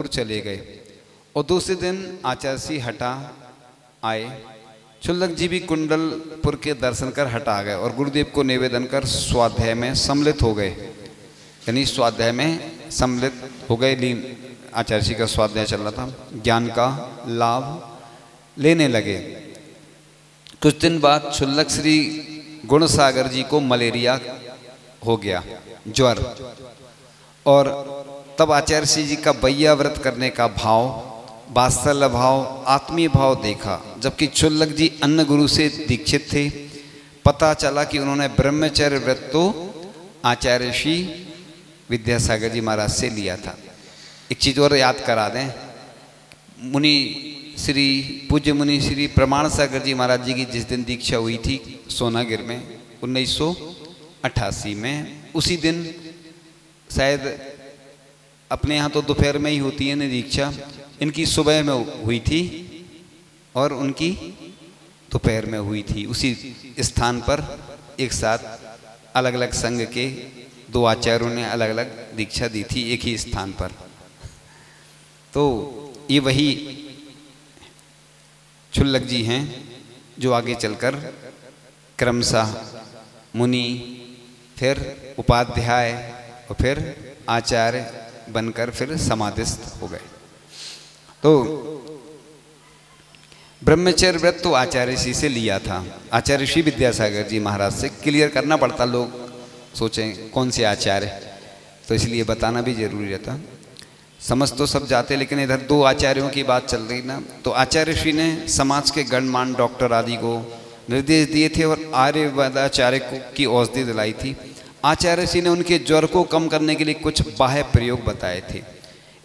क्षुल्लकपुर चले गए और दूसरे दिन आचार्य श्री हटा आए। क्षुल्लक जी भी कुंडलपुर के दर्शन कर हटा गए और गुरुदेव को निवेदन कर स्वाध्याय में सम्मिलित हो गए, यानी स्वाध्याय में सम्मिलित हो गए। लीन आचार्य जी का स्वाध्याय चल रहा था, ज्ञान का लाभ लेने लगे। कुछ दिन बाद क्षुल्लक श्री गुणसागर जी को मलेरिया हो गया, ज्वर, और तब आचार्य श्री जी का बैया व्रत करने का भाव, वात्सल्य भाव, आत्मीय भाव देखा। जबकि क्षुल्लक जी अन्य गुरु से दीक्षित थे, पता चला कि उन्होंने ब्रह्मचर्य व्रत तो आचार्य श्री विद्यासागर जी महाराज से लिया था। एक चीज़ और याद करा दें, मुनि श्री पूज्य मुनि श्री प्रमाण सागर जी महाराज जी की जिस दिन दीक्षा हुई थी सोनागिर में 1988 में, उसी दिन शायद अपने यहाँ तो दोपहर में ही होती है ना दीक्षा, इनकी सुबह में हुई थी और उनकी दोपहर में हुई थी। उसी स्थान पर एक साथ अलग अलग संघ के दो आचार्यों ने अलग अलग दीक्षा दी थी एक ही स्थान पर। तो ये वही क्षुल्लक जी हैं जो आगे चलकर क्रमशः मुनि, फिर उपाध्याय और फिर आचार्य बनकर फिर समाधिस्थ हो गए। तो ब्रह्मचर्य व्रत तो आचार्य श्री से लिया था, आचार्य श्री विद्यासागर जी महाराज से। क्लियर करना पड़ता, लोग सोचें कौन से आचार्य, तो इसलिए बताना भी जरूरी रहता। समझ तो सब जाते, लेकिन इधर दो आचार्यों की बात चल रही ना, तो आचार्य श्री ने समाज के गणमान्य डॉक्टर आदि को निर्देश दिए थे और आर्यवेदाचार्य की औषधि दिलाई थी। आचार्य श्री ने उनके ज्वर को कम करने के लिए कुछ बाह्य प्रयोग बताए थे।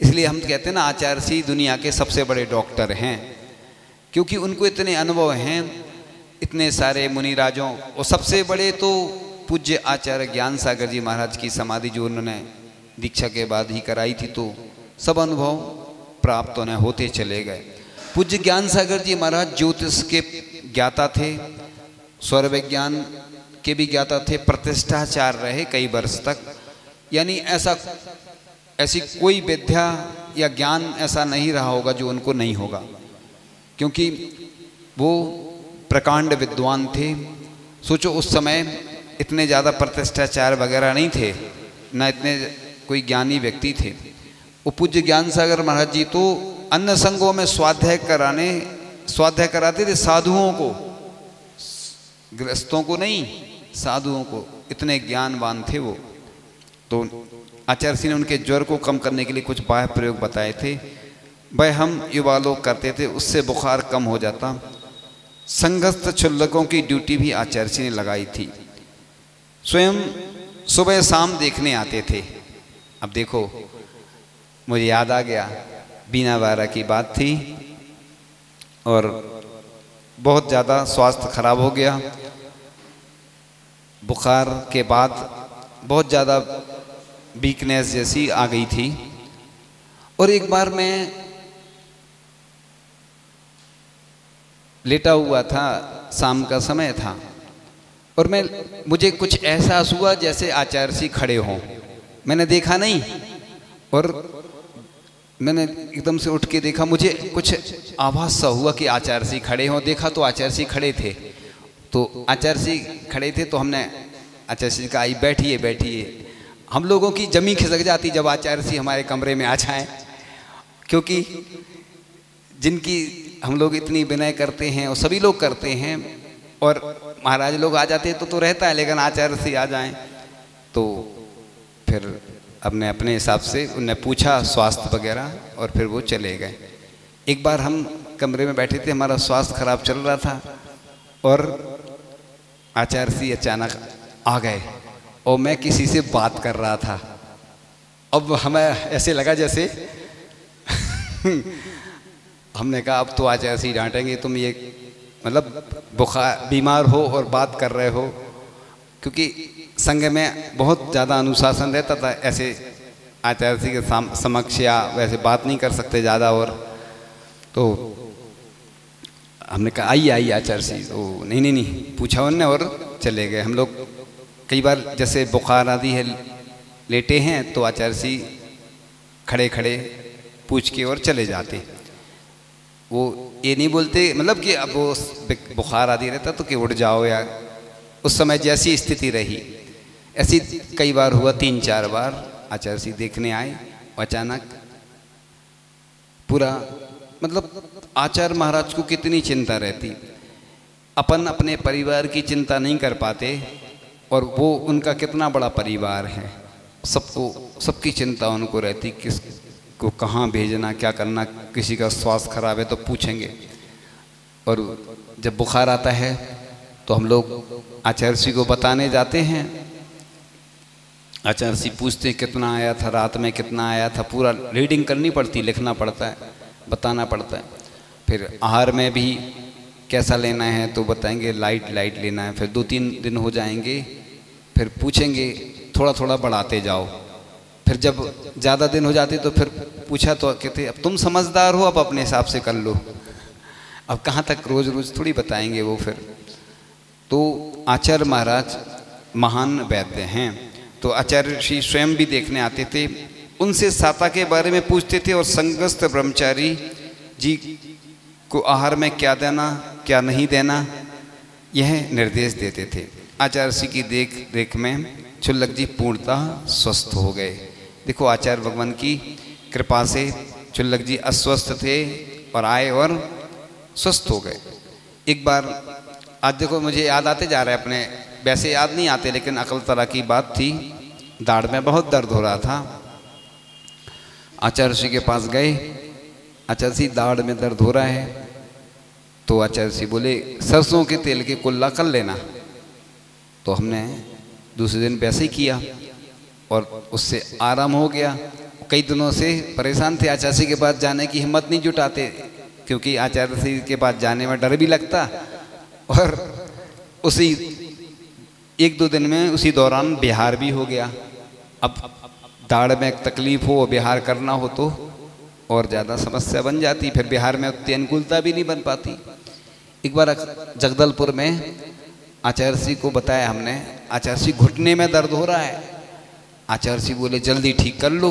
इसलिए हम कहते हैं ना आचार्य श्री दुनिया के सबसे बड़े डॉक्टर हैं, क्योंकि उनको इतने अनुभव हैं, इतने सारे मुनिराजों, और सबसे बड़े तो पूज्य आचार्य ज्ञान सागर जी महाराज की समाधि जो उन्होंने दीक्षा के बाद ही कराई थी, तो सब अनुभव प्राप्त उन्हें होते चले गए। पूज्य ज्ञान सागर जी महाराज ज्योतिष के ज्ञाता थे, स्वर विज्ञान के भी ज्ञाता थे, प्रतिष्ठाचार्य रहे कई वर्ष तक। यानी ऐसी कोई विद्या या ज्ञान ऐसा नहीं रहा होगा जो उनको नहीं होगा, क्योंकि वो प्रकांड विद्वान थे। सोचो उस समय इतने ज़्यादा प्रतिष्ठाचार वगैरह नहीं थे, ना इतने कोई ज्ञानी व्यक्ति थे। वो पूज्य ज्ञान सागर महाराज जी तो अन्य संघों में स्वाध्याय कराते थे साधुओं को, गृहस्थों को नहीं, साधुओं को। इतने ज्ञानवान थे वो। तो आचार्य श्री ने उनके ज्वर को कम करने के लिए कुछ बाह्य प्रयोग बताए थे, वह हम युवा लोग करते थे, उससे बुखार कम हो जाता। संघस्थ क्षुल्लकों की ड्यूटी भी आचार्य श्री ने लगाई थी। स्वयं सुबह शाम देखने आते थे। अब देखो, मुझे याद आ गया, बीना बारा की बात थी और बहुत ज़्यादा स्वास्थ्य खराब हो गया। बुखार के बाद बहुत ज़्यादा वीकनेस जैसी आ गई थी। और एक बार मैं लेटा हुआ था, शाम का समय था, और मुझे कुछ एहसास हुआ जैसे आचार्य श्री खड़े हों। मैंने देखा नहीं, और मैंने एकदम से उठ के देखा, मुझे कुछ आभास सा हुआ कि आचार्य श्री खड़े हों। देखा तो आचार्य श्री खड़े थे। तो आचार्य श्री खड़े थे तो हमने आचार्य श्री कहा, आई बैठिए बैठिए। हम लोगों की जमी खिसक जाती जब आचार्य श्री हमारे कमरे में आ जाएं, क्योंकि जिनकी हम लोग इतनी विनय करते हैं और सभी लोग करते हैं, और महाराज लोग आ जाते तो रहता है, लेकिन आचार्य श्री आ जाएं तो फिर अपने अपने हिसाब से उन्हें पूछा स्वास्थ्य वगैरह, और फिर वो चले गए। एक बार हम कमरे में बैठे थे, हमारा स्वास्थ्य खराब चल रहा था, और आचार्य श्री अचानक आ गए और मैं किसी से बात कर रहा था। अब हमें ऐसे लगा जैसे हमने कहा अब तो आचार्य श्री डांटेंगे, तुम ये मतलब बुखार बीमार हो और बात कर रहे हो, क्योंकि संघ में बहुत ज़्यादा अनुशासन रहता था। ऐसे आचार्य श्री के समक्ष या वैसे बात नहीं कर सकते ज़्यादा। और तो हमने कहा आइए आइए आचार्य श्री, तो नहीं पूछा उन्होंने और चले गए। हम लोग कई बार जैसे बुखार आदि है लेटे हैं तो आचार्य श्री खड़े खड़े पूछ के और चले जाते। वो ये नहीं बोलते मतलब कि अब वो बुखार आदि रहता तो कि उठ जाओ, या उस समय जैसी स्थिति रही ऐसी कई बार हुआ, 3-4 बार आचार्य जी देखने आए। अचानक पूरा मतलब आचार्य महाराज को कितनी चिंता रहती, अपन अपने परिवार की चिंता नहीं कर पाते और वो उनका कितना बड़ा परिवार है, सबको सबकी चिंता उनको रहती, किस को कहाँ भेजना, क्या करना, किसी का स्वास्थ्य खराब है तो पूछेंगे। और जब बुखार आता है तो हम लोग आचार्य जी को बताने जाते हैं। आचार्य जी पूछते हैं कितना आया था, रात में कितना आया था, पूरा रीडिंग करनी पड़ती, लिखना पड़ता है, बताना पड़ता है। फिर आहार में भी कैसा लेना है तो बताएंगे लाइट लेना है। फिर 2-3 दिन हो जाएंगे, फिर पूछेंगे थोड़ा थोड़ा बढ़ाते जाओ। फिर जब ज़्यादा दिन हो जाते तो फिर पूछा तो कहते अब तुम समझदार हो, अब अपने हिसाब से कर लो, अब कहाँ तक रोज़ रोज़ थोड़ी बताएंगे वो। फिर तो आचार्य महाराज महान वैद्य हैं, तो आचार्य श्री स्वयं भी देखने आते थे, उनसे साता के बारे में पूछते थे और संगस्थ ब्रह्मचारी जी को आहार में क्या देना क्या नहीं देना यह निर्देश देते थे। आचार्य श्री की देख रेख में क्षुल्लक जी पूर्णतः स्वस्थ हो गए। देखो आचार्य भगवान की कृपा से क्षुल्लक जी अस्वस्थ थे और आए और स्वस्थ हो गए। एक बार आज देखो मुझे याद आते जा रहे हैं अपने, वैसे याद नहीं आते लेकिन अकल तरह की बात थी। दाढ़ में बहुत दर्द हो रहा था, आचार्य श्री के पास गए, आचार्य श्री दाढ़ में दर्द हो रहा है तो आचार्य श्री बोले सरसों के तेल के कुल्ला कर लेना। तो हमने दूसरे दिन वैसे ही किया और उससे आराम हो गया। कई दिनों से परेशान थे, आचार्य श्री के पास जाने की हिम्मत नहीं जुटाते क्योंकि आचार्य श्री के पास जाने में डर भी लगता, और उसी 1-2 दिन में उसी दौरान बिहार भी हो गया। अब दाढ़ में तकलीफ हो, बिहार करना हो तो और ज़्यादा समस्या बन जाती, फिर बिहार में उतनी अनुकूलता भी नहीं बन पाती। एक बार जगदलपुर में आचार्य श्री को बताया हमने, आचार्य श्री घुटने में दर्द हो रहा है। आचार्य श्री बोले जल्दी ठीक कर लो,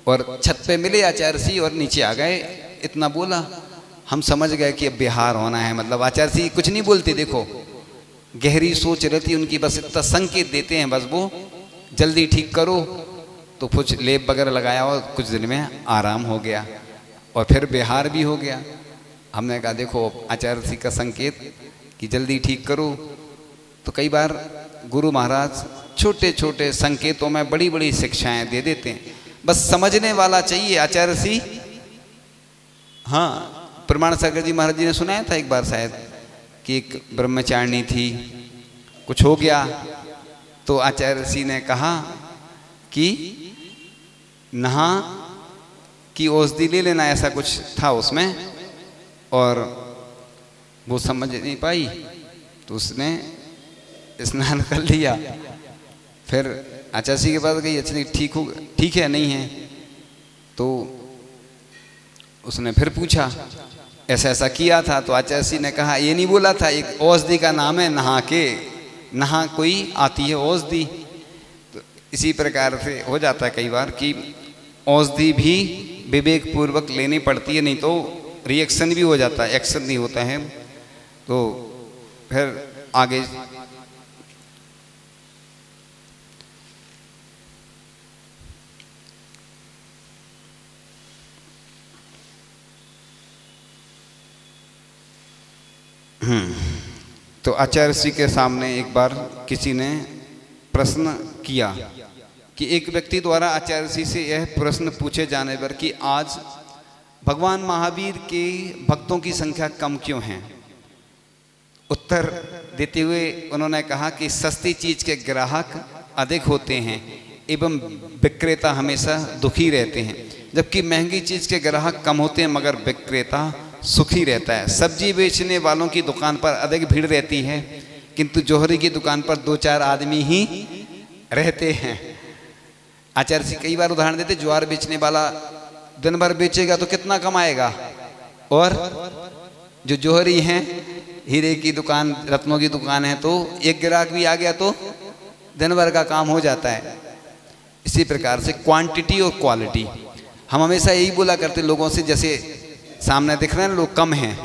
और छत पे मिले आचार्य श्री और नीचे आ गए। इतना बोला हम समझ गए कि अब बिहार होना है, मतलब आचार्य श्री कुछ नहीं बोलते, देखो गहरी सोच रहती उनकी, बस इतना संकेत देते हैं, बस वो जल्दी ठीक करो। तो कुछ लेप वगैरह लगाया और कुछ दिन में आराम हो गया और फिर बिहार भी हो गया। हमने कहा देखो आचार्य श्री का संकेत कि जल्दी ठीक करो। तो कई बार गुरु महाराज छोटे छोटे संकेतों में बड़ी बड़ी शिक्षाएं दे देते हैं, बस समझने वाला चाहिए। आचार्य श्री, हाँ, प्रमाण सागर जी महाराज जी ने सुनाया था एक बार शायद कि एक ब्रह्मचारिणी थी, कुछ हो गया तो आचार्य श्री ने कहा कि नहा की औषधि ले लेना, ऐसा कुछ था उसमें, और वो समझ नहीं पाई तो उसने स्नान कर लिया। फिर आचार्य श्री के पास गई, अच्छा ठीक है नहीं है, तो उसने फिर पूछा ऐसा ऐसा किया था। तो आचार्य श्री ने कहा ये नहीं बोला था, एक औषधि का नाम है नहा कोई आती है औषधि। तो इसी प्रकार से हो जाता है कई बार कि औषधि भी विवेक पूर्वक लेनी पड़ती है, नहीं तो रिएक्शन भी हो जाता है, एक्शन नहीं होता है। तो फिर आगे तो आचार्य श्री के सामने एक बार किसी ने प्रश्न किया कि एक व्यक्ति द्वारा आचार्य श्री से यह प्रश्न पूछे जाने पर कि आज भगवान महावीर के भक्तों की संख्या कम क्यों है। उत्तर देते हुए उन्होंने कहा कि सस्ती चीज के ग्राहक अधिक होते हैं एवं विक्रेता हमेशा दुखी रहते हैं, जबकि महंगी चीज के ग्राहक कम होते हैं मगर विक्रेता सुखी रहता है। सब्जी बेचने वालों की दुकान पर अधिक भीड़ रहती है किंतु जौहरी की दुकान पर 2-4 आदमी ही रहते हैं। आचार्य जी कई बार उदाहरण देते, ज्वार बेचने वाला दिन भर बेचेगा तो कितना कमाएगा, और जो जौहरी हैं, हीरे की दुकान, रत्नों की दुकान है, तो एक ग्राहक भी आ गया तो दिन भर का काम हो जाता है। इसी प्रकार से क्वांटिटी और क्वालिटी, हम हमेशा यही बोला करते लोगों से, जैसे सामने दिख रहे हैं लोग कम हैं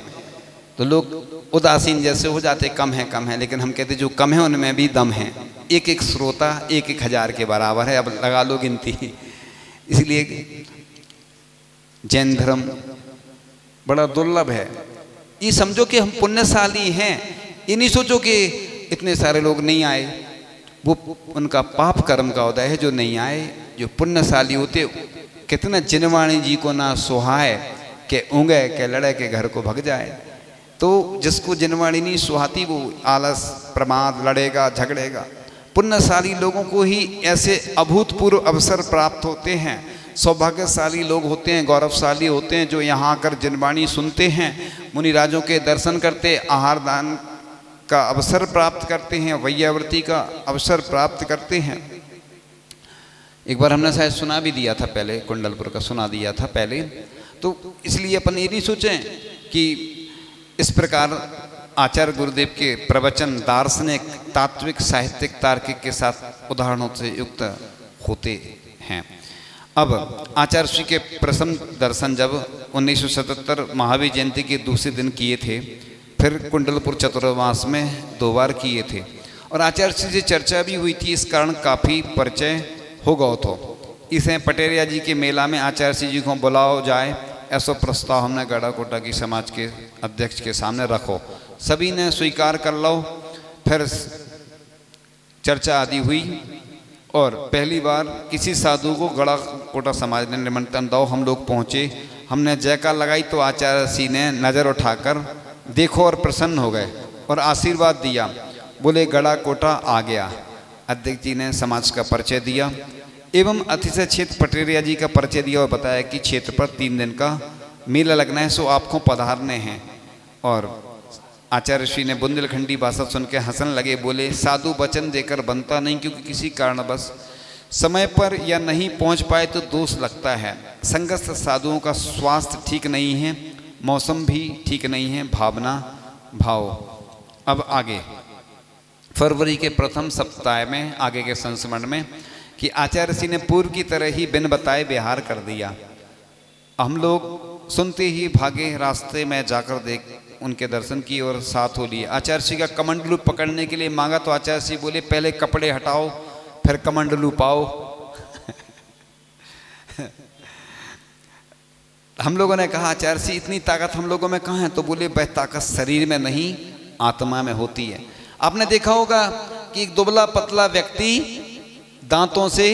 तो लोग उदासीन जैसे हो जाते, कम है, लेकिन हम कहते जो कम है उनमें भी दम है। एक एक श्रोता 1-1000 के बराबर है, अब लगा लो गिनती। इसलिए जैन धर्म बड़ा दुर्लभ है। ये समझो कि हम पुण्यशाली हैं, ये नहीं सोचो कि इतने सारे लोग नहीं आए, वो उनका पाप कर्म का उदय है जो नहीं आए। जो पुण्यशाली होते, कितना जिनवाणी जी को ना सुहाए के ऊँगे के लड़े के घर को भग जाए। तो जिसको जिनवाणी नहीं सुहाती वो आलस, प्रमाद, लड़ेगा, झगड़ेगा। पुण्यशाली लोगों को ही ऐसे अभूतपूर्व अवसर प्राप्त होते हैं। सौभाग्यशाली लोग होते हैं, गौरवशाली होते हैं जो यहाँ आकर जिनवाणी सुनते हैं, मुनिराजों के दर्शन करते, आहार दान का अवसर प्राप्त करते हैं, वैयावर्ती का अवसर प्राप्त करते हैं। एक बार हमने शायद सुना भी दिया था पहले, कुंडलपुर का सुना दिया था पहले। तो इसलिए अपन ये नहीं सोचें कि इस प्रकार आचार्य गुरुदेव के प्रवचन दार्शनिक, तात्विक, साहित्यिक, तार्किक के साथ उदाहरणों से युक्त होते हैं। अब आचार्य श्री के प्रथम दर्शन जब 1977 महावीर जयंती के दूसरे दिन किए थे, फिर कुंडलपुर चतुर्मास में 2 बार किए थे, और आचार्य श्री से चर्चा भी हुई थी, इस कारण काफ़ी परिचय हो गया तो इसे पटेरिया जी के मेला में आचार्य श्री जी को बुलाओ जाए, ऐसा प्रस्ताव हमने गढ़ाकोटा की समाज के अध्यक्ष के सामने रखो। सभी ने स्वीकार कर लो। फिर चर्चा आदि हुई और पहली बार किसी साधु को गढ़ाकोटा समाज ने निमंत्रण दो, हम लोग पहुँचे। हमने जयकार लगाई तो आचार्य श्री ने नज़र उठाकर देखो और प्रसन्न हो गए और आशीर्वाद दिया। बोले गढ़ाकोटा आ गया। अध्यक्ष जी ने समाज का परिचय दिया एवं अतिशय क्षेत्र पटेरिया जी का परिचय दिया और बताया कि क्षेत्र पर 3 दिन का मेला लगना है, सो आपको पधारने हैं। और आचार्य श्री ने बुंदेलखंडी भाषा सुन के हंसन लगे। बोले साधु वचन देकर बनता नहीं, क्योंकि किसी कारणवश समय पर या नहीं पहुंच पाए तो दोष लगता है। संगस्थ साधुओं का स्वास्थ्य ठीक नहीं है, मौसम भी ठीक नहीं है, भावना भाव। अब आगे फरवरी के प्रथम सप्ताह में आगे के संस्मरण में कि आचार्य श्री ने पूर्व की तरह ही बिन बताए विहार कर दिया। हम लोग सुनते ही भागे, रास्ते में जाकर देख उनके दर्शन किए और साथ हो लिए। आचार्य श्री का कमंडलू पकड़ने के लिए मांगा तो आचार्य श्री बोले पहले कपड़े हटाओ फिर कमंडलू पाओ। हम लोगों ने कहा आचार्य श्री इतनी ताकत हम लोगों में कहाँ है? तो बोले वह ताकत शरीर में नहीं आत्मा में होती है। आपने देखा होगा कि एक दुबला पतला व्यक्ति दांतों से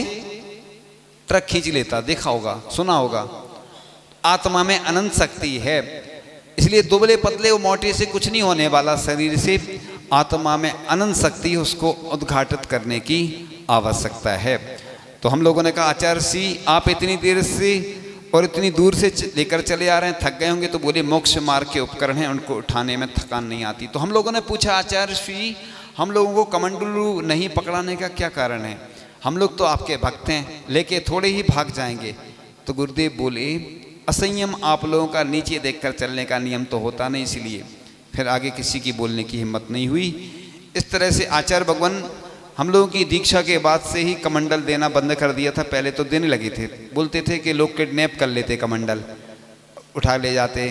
ट्रक खींच लेता, देखा होगा, सुना होगा। आत्मा में अनंत शक्ति है, इसलिए दुबले पतले और मोटे से कुछ नहीं होने वाला। शरीर से आत्मा में अनंत शक्ति, उसको उद्घाटित करने की आवश्यकता है। तो हम लोगों ने कहा आचार्य श्री आप इतनी देर से और इतनी दूर से लेकर चले आ रहे हैं, थक गए होंगे। तो बोले मोक्ष मार्ग के उपकरण हैं, उनको उठाने में थकान नहीं आती। तो हम लोगों ने पूछा आचार्य श्री हम लोगों को कमंडलू नहीं पकड़ाने का क्या कारण है? हम लोग तो आपके भक्त हैं, लेके थोड़े ही भाग जाएंगे। तो गुरुदेव बोले असंयम आप लोगों का नीचे देखकर चलने का नियम तो होता नहीं, इसलिए फिर आगे किसी की बोलने की हिम्मत नहीं हुई। इस तरह से आचार्य भगवान हम लोगों की दीक्षा के बाद से ही कमंडल देना बंद कर दिया था। पहले तो देने लगे थे, बोलते थे कि लोग किडनैप कर लेते, कमंडल उठा ले जाते।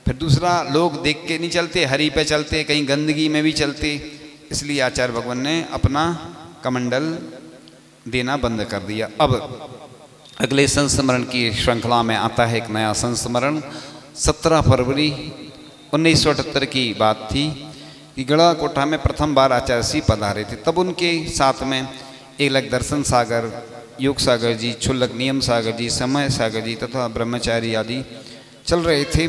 फिर दूसरा लोग देख के नहीं चलते, हरी पे चलते, कहीं गंदगी में भी चलते। इसलिए आचार्य भगवान ने अपना कमंडल देना बंद कर दिया। अब अगले संस्मरण की श्रृंखला में आता है एक नया संस्मरण। 17 फरवरी 1978 की बात थी कि गढ़ाकोटा में प्रथम बार आचार्य श्री पधारे थे। तब उनके साथ में एक दर्शन सागर, योग सागर जी, क्षुल्लक नियम सागर जी, समय सागर जी तथा ब्रह्मचारी आदि चल रहे थे।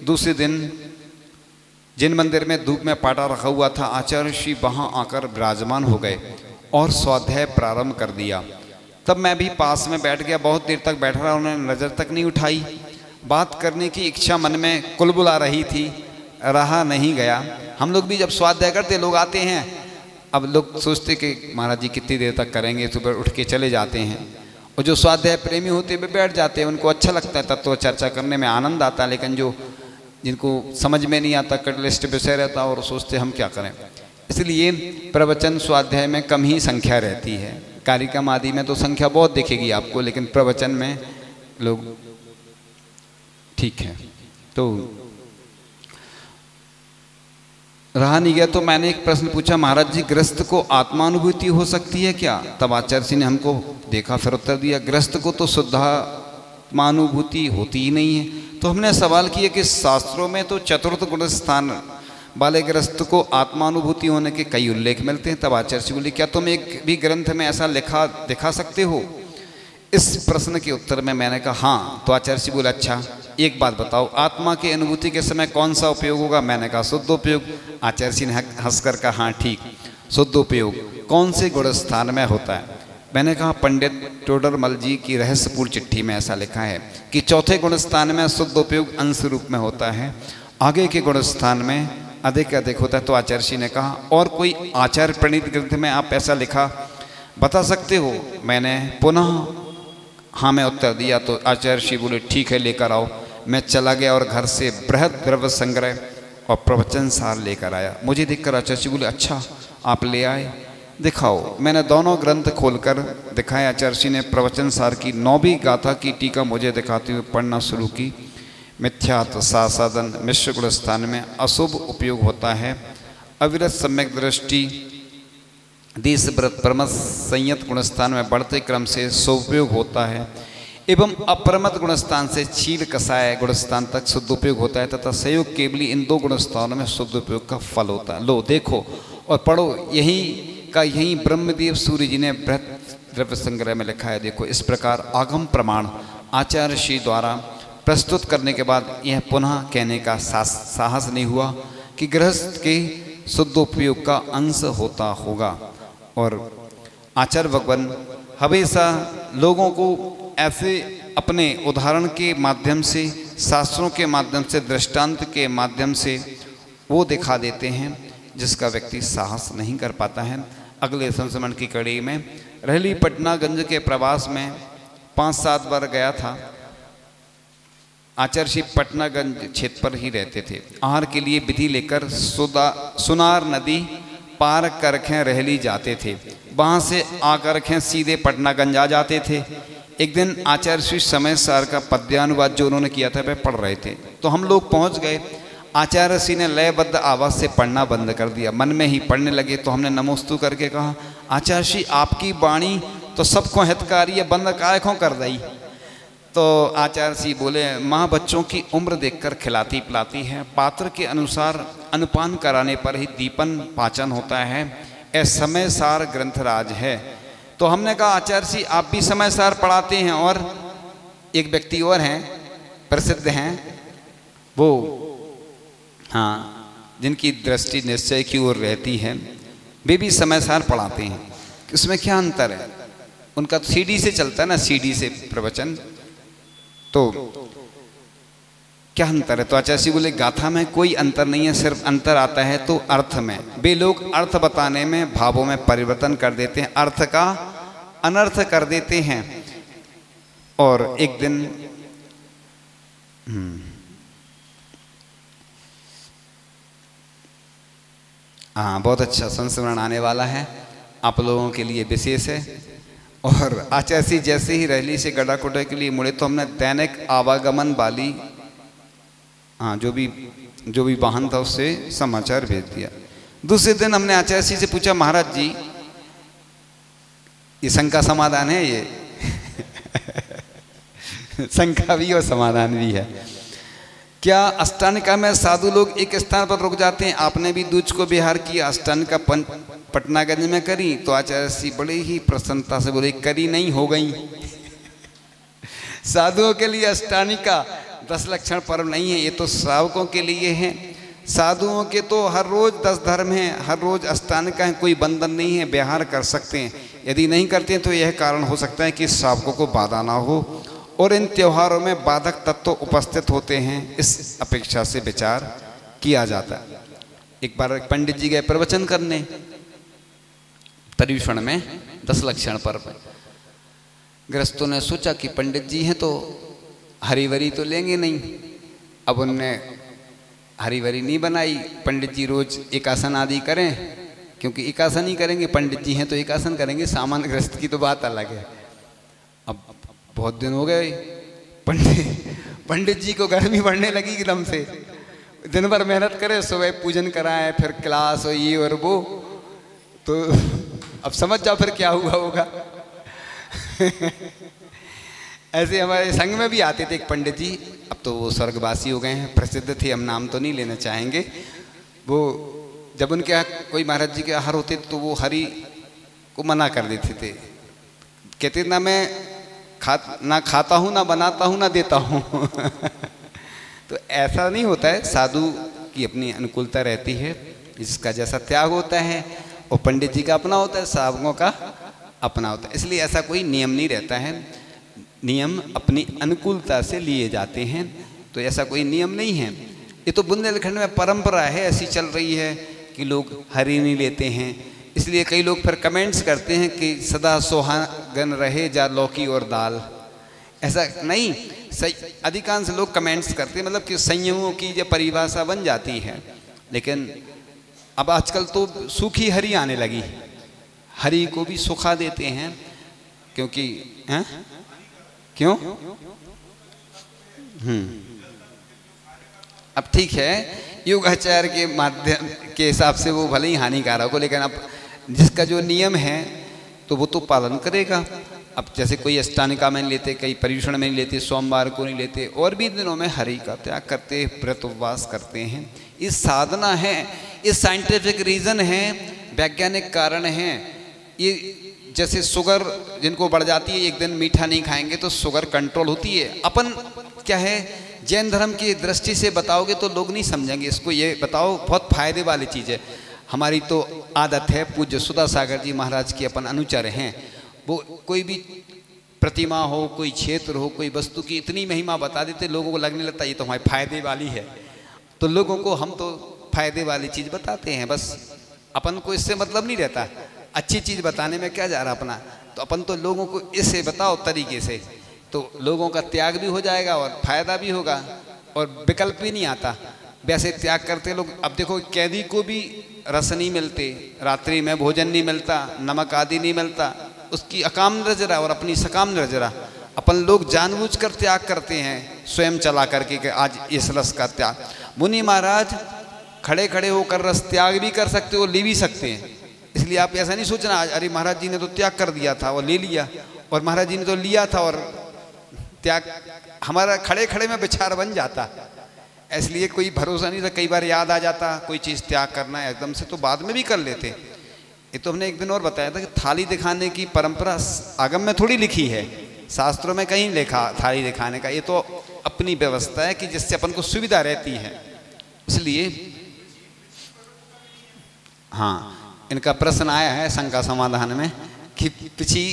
दूसरे दिन जिन मंदिर में धूप में पाटा रखा हुआ था, आचार्य श्री वहाँ आकर विराजमान हो गए और स्वाध्याय प्रारंभ कर दिया। तब मैं भी पास में बैठ गया, बहुत देर तक बैठ रहा, उन्होंने नज़र तक नहीं उठाई। बात करने की इच्छा मन में कुलबुला रही थी, रहा नहीं गया। हम लोग भी जब स्वाध्याय करते लोग आते हैं, अब लोग सोचते कि महाराज जी कितनी देर तक करेंगे, सुबह उठ के चले जाते हैं। और जो स्वाध्याय प्रेमी होते वे बैठ जाते हैं, उनको अच्छा लगता है, तत्व चर्चा करने में आनंद आता है। लेकिन जो जिनको समझ में नहीं आता, कटलिस्ट विषय रहता और सोचते हम क्या करें, इसलिए प्रवचन स्वाध्याय में कम ही संख्या रहती है। कार्यक्रम आदि में तो संख्या बहुत दिखेगी आपको, लेकिन प्रवचन में लोग ठीक है। तो रहा नहीं गया तो मैंने एक प्रश्न पूछा, महाराज जी ग्रस्त को आत्मानुभूति हो सकती है क्या? तब आचार्य जी ने हमको देखा, फिर उत्तर दिया, ग्रस्त को तो शुद्धात्मानुभूति होती ही नहीं है। तो हमने सवाल किया कि शास्त्रों में तो चतुर्थ गुण स्थान वाले ग्रस्त को आत्मानुभूति होने के कई उल्लेख मिलते हैं। तब आचार्य जी बोले, क्या तुम एक भी ग्रंथ में ऐसा लिखा दिखा सकते हो? इस प्रश्न के उत्तर में मैंने कहा हाँ। तो आचार्य जी बोले, अच्छा एक बात बताओ, आत्मा की अनुभूति के समय कौन सा उपयोग होगा? मैंने कहा शुद्ध उपयोग। आचार्य जी ने हंसकर कहा, हाँ ठीक, शुद्ध उपयोग कौन से गुण स्थान में होता है? मैंने कहा पंडित टोडरमल जी की रहस्यपूर्ण चिट्ठी में ऐसा लिखा है कि चौथे गुण स्थान में शुद्ध उपयोग अंश रूप में होता है, आगे के गुण स्थान में अधिक अधिक होता है। तो आचार्य जी ने कहा, और कोई आचार्य प्रणीत ग्रंथ में आप ऐसा लिखा बता सकते हो? मैंने पुनः हाँ में उत्तर दिया। तो आचार्य जी बोले, ठीक है लेकर आओ। मैं चला गया और घर से बृहद द्रव्य संग्रह और प्रवचन सार लेकर आया। मुझे देखकर आचार्य जी बोले, अच्छा आप ले आए, दिखाओ। मैंने दोनों ग्रंथ खोलकर दिखाए। आचार्य जी ने प्रवचन सार की 9वीं गाथा की टीका मुझे दिखाते हुए पढ़ना शुरू की। मिथ्यात्व साधन मिश्र गुण स्थान में अशुभ उपयोग होता है, अविरत सम्यक दृष्टि देश व्रत प्रमथ संयत गुणस्थान में बढ़ते क्रम से शुभोपयोग होता है, एवं अप्रमत गुणस्थान से छील कसाय गुणस्थान तक शुद्ध उपयोग होता है, तथा संयोग केवली इन 2 गुणस्थानों में शुद्ध उपयोग का फल होता है। लो देखो और पढ़ो, यही ब्रह्मदेव सूर्य जी ने बृहद द्रव्य संग्रह में लिखा है। देखो इस प्रकार आगम प्रमाण आचार्य श्री द्वारा प्रस्तुत करने के बाद यह पुनः कहने का साहस नहीं हुआ कि गृहस्थ के शुद्ध उपयोग का अंश होता होगा। और आचार्य भगवान हमेशा लोगों को ऐसे अपने उदाहरण के माध्यम से, शास्त्रों के माध्यम से, दृष्टांत के माध्यम से वो दिखा देते हैं जिसका व्यक्ति साहस नहीं कर पाता है। अगले संस्मरण की कड़ी में रहली पटनागंज के प्रवास में 5-7 बार गया था। आचार्य श्री पटनागंज क्षेत्र पर ही रहते थे। आहार के लिए विधि लेकर सुनार नदी पार करके रहली जाते थे, वहाँ से आकर के सीधे पटनागंज आ जाते थे। एक दिन आचार्य श्री समय सार का पद्यानुवाद जो उन्होंने किया था वह पढ़ रहे थे, तो हम लोग पहुँच गए। आचार्य श्री ने लयबद्ध आवाज़ से पढ़ना बंद कर दिया, मन में ही पढ़ने लगे। तो हमने नमोस्तु करके कहा, आचार्य श्री आपकी वाणी तो सबको हितकारी है, बंद काय को कर दई? तो आचार्य जी बोले, माँ बच्चों की उम्र देखकर खिलाती पिलाती है, पात्र के अनुसार अनुपान कराने पर ही दीपन पाचन होता है, ऐ समय सार ग्रंथराज है। तो हमने कहा आचार्य जी आप भी समय सार पढ़ाते हैं, और एक व्यक्ति और हैं प्रसिद्ध हैं, वो हाँ जिनकी दृष्टि निश्चय की ओर रहती है, वे भी समय सार पढ़ाते हैं। उसमें क्या अंतर है? उनका सीडी से चलता है ना, सीडी से प्रवचन, तो क्या अंतर है? तो आचार्य जी बोले, गाथा में कोई अंतर नहीं है, सिर्फ अंतर आता है तो अर्थ में। वे लोग अर्थ बताने में भावों में परिवर्तन कर देते हैं, अर्थ का अनर्थ कर देते हैं। और एक दिन हाँ बहुत अच्छा संस्मरण आने वाला है, आप लोगों के लिए विशेष है। और आचार्य जी जैसे ही रैली से गढ़ाकोटा के लिए मुड़े तो हमने दैनिक आवागमन वाली जो भी वाहन था उससे समाचार भेज दिया। दूसरे दिन हमने आचार्य जी से पूछा, महाराज जी ये शंका समाधान है ये शंका भी और समाधान भी है। क्या अष्टानिका में साधु लोग एक स्थान पर रुक जाते हैं? आपने भी दूज को विहार किया, अष्टानिका पटनागंज में करी। तो आचार्य जी बड़े ही प्रसन्नता से बोले, करी नहीं हो गई साधुओं के लिए अष्टानिका 10 लक्षण पर्व नहीं है, ये तो श्रावकों के लिए है। साधुओं के तो हर रोज 10 धर्म हैं, हर रोज अष्टानिका है, कोई बंधन नहीं है, विहार कर सकते हैं। यदि नहीं करते हैं तो यह कारण हो सकता है कि श्रावकों को बाधा ना हो, और इन त्योहारों में बाधक तत्व उपस्थित होते हैं, इस अपेक्षा से विचार किया जाता है। एक बार पंडित जी गए प्रवचन करने पर्युषण में 10 लक्षण पर्व। गृहस्थों ने सोचा कि पंडित जी हैं तो हरिवरी तो लेंगे नहीं, अब उनने हरिवरी नहीं बनाई। पंडित जी रोज एकासन आदि करें, क्योंकि एकासन ही करेंगे, पंडित जी हैं तो एकासन करेंगे, सामान्य गृहस्थ की तो बात अलग है। अब बहुत दिन हो गए, पंडित जी को गर्मी बढ़ने लगी एकदम से, दिन भर मेहनत करे, सुबह पूजन कराए, फिर क्लास और ये और वो, तो अब समझ जाओ फिर क्या हुआ होगा। ऐसे हमारे संघ में भी आते थे एक पंडित जी, अब तो वो स्वर्गवासी हो गए हैं, प्रसिद्ध थे, हम नाम तो नहीं लेना चाहेंगे। वो जब उनके यहाँ कोई महाराज जी के आहार होते तो वो हरि को मना कर देते थे, कहते ना मैं ना खाता हूँ, ना बनाता हूँ, ना देता हूँ। तो ऐसा नहीं होता है, साधु की अपनी अनुकूलता रहती है, जिसका जैसा त्याग होता है, और पंडित जी का अपना होता है, साधुओं का अपना होता है, इसलिए ऐसा कोई नियम नहीं रहता है, नियम अपनी अनुकूलता से लिए जाते हैं, तो ऐसा कोई नियम नहीं है। ये तो बुंदेलखंड में परंपरा है, ऐसी चल रही है कि लोग हरी नहीं लेते हैं, इसलिए कई लोग फिर कमेंट्स करते हैं कि सदा सुहागन रहे जा लौकी और दाल। ऐसा नहीं, अधिकांश लोग कमेंट्स करते हैं, मतलब कि संयमों की जो परिभाषा बन जाती है। लेकिन अब आजकल तो सूखी हरी आने लगी, हरी को भी सुखा देते हैं, क्योंकि हैं क्यों? अब ठीक है, युगाचार के माध्यम के हिसाब से वो भले ही हानिकारक हो, लेकिन अब जिसका जो नियम है तो वो तो पालन करेगा। अब जैसे कोई अष्टानिका में नहीं लेते, कई पर्युषण में नहीं लेते, सोमवार को नहीं लेते, और भी दिनों में हरि का त्याग करते, व्रत उपवास करते हैं। ये साधना है, ये साइंटिफिक रीज़न है, वैज्ञानिक कारण है। ये जैसे शुगर जिनको बढ़ जाती है, एक दिन मीठा नहीं खाएंगे तो शुगर कंट्रोल होती है। अपन क्या है, जैन धर्म की दृष्टि से बताओगे तो लोग नहीं समझेंगे इसको, ये बताओ बहुत फायदे वाली चीज़ है। हमारी तो आदत है, पूज्य सुधा सागर जी महाराज की अपन अनुचर हैं, वो कोई भी प्रतिमा हो, कोई क्षेत्र हो, कोई वस्तु की इतनी महिमा बता देते, लोगों को लगने लगता है ये तो हमारे फायदे वाली है। तो लोगों को हम तो फायदे वाली चीज़ बताते हैं, बस अपन को इससे मतलब नहीं रहता, अच्छी चीज़ बताने में क्या जा रहा अपना। तो अपन तो लोगों को इससे बताओ तरीके से, तो लोगों का त्याग भी हो जाएगा और फायदा भी होगा, और विकल्प भी नहीं आता। वैसे त्याग करते लोग, अब देखो कैदी को भी रस नहीं मिलते, रात्रि में भोजन नहीं मिलता, नमक आदि नहीं मिलता, उसकी अकाम निर्जरा और अपनी सकाम निर्जरा। अपन लोग जानबूझकर त्याग करते हैं, स्वयं चला करके कि आज इस रस का त्याग। मुनि महाराज खड़े खड़े होकर रस त्याग भी कर सकते हो, ले भी सकते हैं, इसलिए आप ऐसा नहीं सोचना अरे महाराज जी ने तो त्याग कर दिया था और ले लिया, और महाराज जी ने तो लिया था और त्याग हमारा खड़े खड़े में विचार बन जाता। इसलिए कोई भरोसा नहीं था, कई बार याद आ जाता कोई चीज़ त्याग करना है एकदम से, तो बाद में भी कर लेते। ये तो हमने एक दिन और बताया था कि थाली दिखाने की परंपरा आगम में थोड़ी लिखी है, शास्त्रों में कहीं लिखा थाली दिखाने का, ये तो अपनी व्यवस्था है कि जिससे अपन को सुविधा रहती है। इसलिए हाँ, इनका प्रश्न आया है शंका समाधान में कि पिछी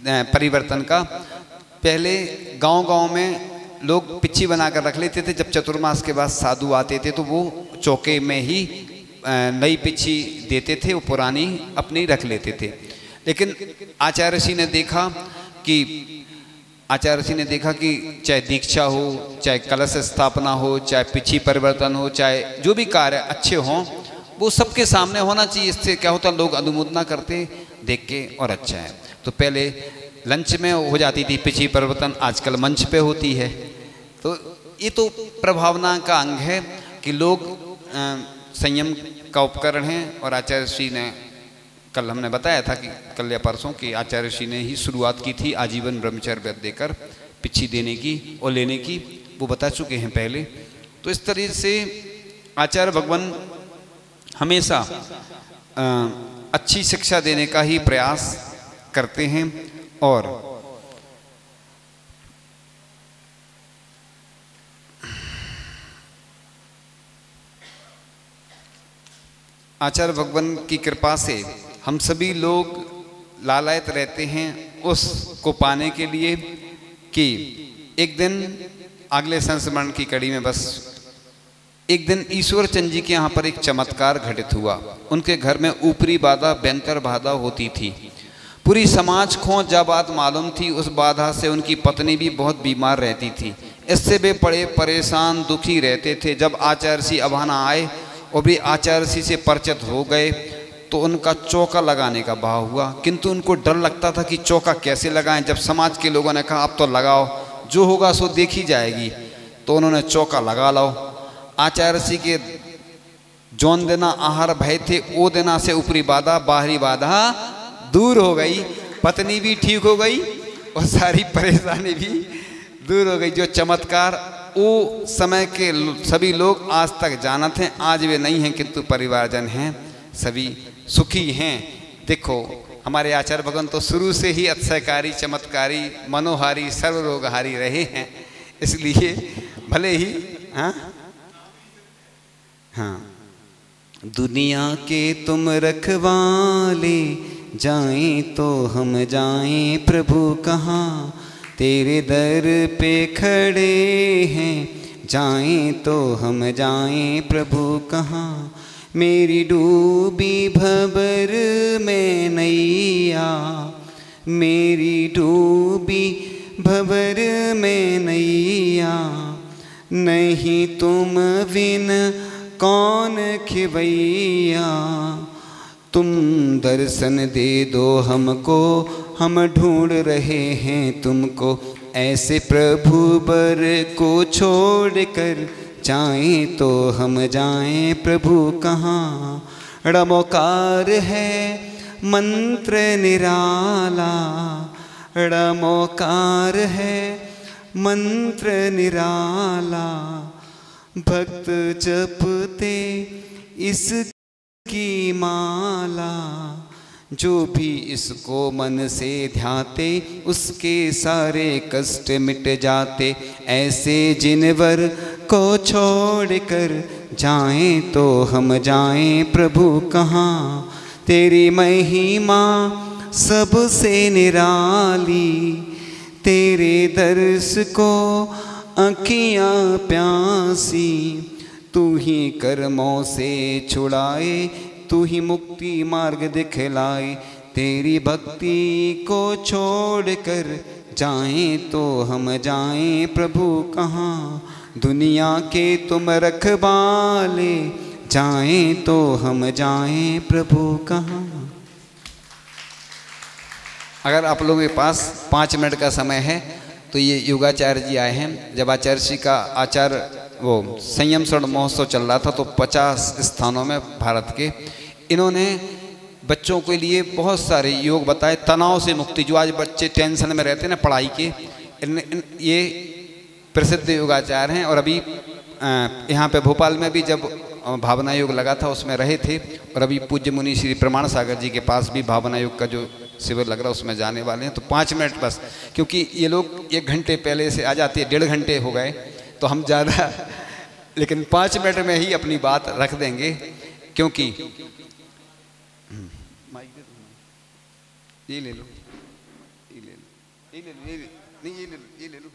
परिवर्तन का, पहले गांव-गांव में लोग पिच्ची बनाकर रख लेते थे, जब चतुर्मास के बाद साधु आते थे तो वो चौके में ही नई पिच्ची देते थे, वो पुरानी अपनी रख लेते थे। लेकिन आचार्य ऋषि ने देखा कि चाहे दीक्षा हो, चाहे कलश स्थापना हो, चाहे पिच्ची परिवर्तन हो, चाहे जो भी कार्य अच्छे हों, वो सबके सामने होना चाहिए। इससे क्या होता, लोग अनुमोदना करते देख के, और अच्छा है। तो पहले लंच में हो जाती थी पिछी परिवर्तन, आजकल मंच पे होती है। तो ये तो प्रभावना का अंग है कि लोग संयम का उपकरण हैं। और आचार्य ऋषि ने, कल हमने बताया था कि कल या परसों की, आचार्य ऋषि ने ही शुरुआत की थी आजीवन ब्रह्मचर्य व्रत देकर पिछी देने की और लेने की, वो बता चुके हैं पहले। तो इस तरह से आचार्य भगवान हमेशा अच्छी शिक्षा देने का ही प्रयास करते हैं। और आचार्य भगवान की कृपा से हम सभी लोग लालायत रहते हैं उसको पाने के लिए कि एक दिन, अगले संस्मरण की कड़ी में बस एक दिन ईश्वर चंद जी के यहाँ पर एक चमत्कार घटित हुआ। उनके घर में ऊपरी बाधा भयंकर बाधा होती थी, पूरी समाज को जब बात मालूम थी, उस बाधा से उनकी पत्नी भी बहुत बीमार रहती थी। इससे वे बड़े परेशान दुखी रहते थे। जब आचार्य ऋषि अभाना आए और भी आचार्य ऋषि से परिचित हो गए तो उनका चौका लगाने का भाव हुआ, किंतु उनको डर लगता था कि चौका कैसे लगाएं। जब समाज के लोगों ने कहा अब तो लगाओ, जो होगा सो देखी जाएगी, तो उन्होंने चौका लगा लो। आचार्य ऋषि के जौन देना आहार भय थे वो देना से ऊपरी बाधा बाहरी बाधा दूर हो गई, पत्नी भी ठीक हो गई और सारी परेशानी भी दूर हो गई। जो चमत्कार वो समय के सभी लोग आज तक जानते हैं, आज वे नहीं हैं किंतु परिवारजन हैं, सभी सुखी हैं। देखो हमारे आचार्य भगवान तो शुरू से ही अक्षयकारी चमत्कारी मनोहारी सर्वरोगहारी रहे हैं, इसलिए भले ही हाँ हाँ दुनिया के तुम रखवाले जाएं तो हम जाएं प्रभु कहाँ, तेरे दर पे खड़े हैं जाएं तो हम जाएं प्रभु कहाँ। मेरी डूबी भंवर में नैया, मेरी डूबी भंवर में नैया, नहीं तुम बिन कौन खिवैया। तुम दर्शन दे दो हमको, हम ढूंढ रहे हैं तुमको, ऐसे प्रभु बर को छोड़ कर जाएं तो हम जाएं प्रभु कहाँ। ड़मोकार है मंत्र निराला, ड़मोकार है मंत्र निराला, भक्त जपते इसकी माला, जो भी इसको मन से ध्याते उसके सारे कष्ट मिट जाते। ऐसे जिनवर को छोड़ कर जाएं तो हम जाएं प्रभु कहाँ। तेरी महिमा सबसे निराली, तेरे दर्श को आँखियाँ प्यासी, तू ही कर्मों से छुड़ाए, तू ही मुक्ति मार्ग दिखलाए। तेरी भक्ति को छोड़कर जाएं तो हम जाएं प्रभु कहाँ। दुनिया के तुम रखवाले जाएं तो हम जाएं प्रभु कहाँ। अगर आप लोगों के पास 5 मिनट का समय है तो ये योगाचार्य जी आए हैं। जब आचार्य जी का वो संयम स्वर्ण महोत्सव चल रहा था तो 50 स्थानों में भारत के इन्होंने बच्चों के लिए बहुत सारे योग बताए। तनाव से मुक्ति, जो आज बच्चे टेंशन में रहते हैं ना पढ़ाई के, ये प्रसिद्ध योगाचार्य हैं। और अभी यहाँ पे भोपाल में भी जब भावना योग लगा था उसमें रहे थे, और अभी पूज्य मुनि श्री प्रमाण सागर जी के पास भी भावना योग का जो शिविर लग रहा है उसमें जाने वाले हैं। तो 5 मिनट बस, क्योंकि ये लोग 1 घंटे पहले से आ जाते हैं, 1.5 घंटे हो गए तो हम ज़्यादा, लेकिन 5 मिनट में ही अपनी बात रख देंगे। क्योंकि ये ले लो, ये ले लो, ये ले लो, ये ले लो, नहीं ये ले लो, ये ले लो।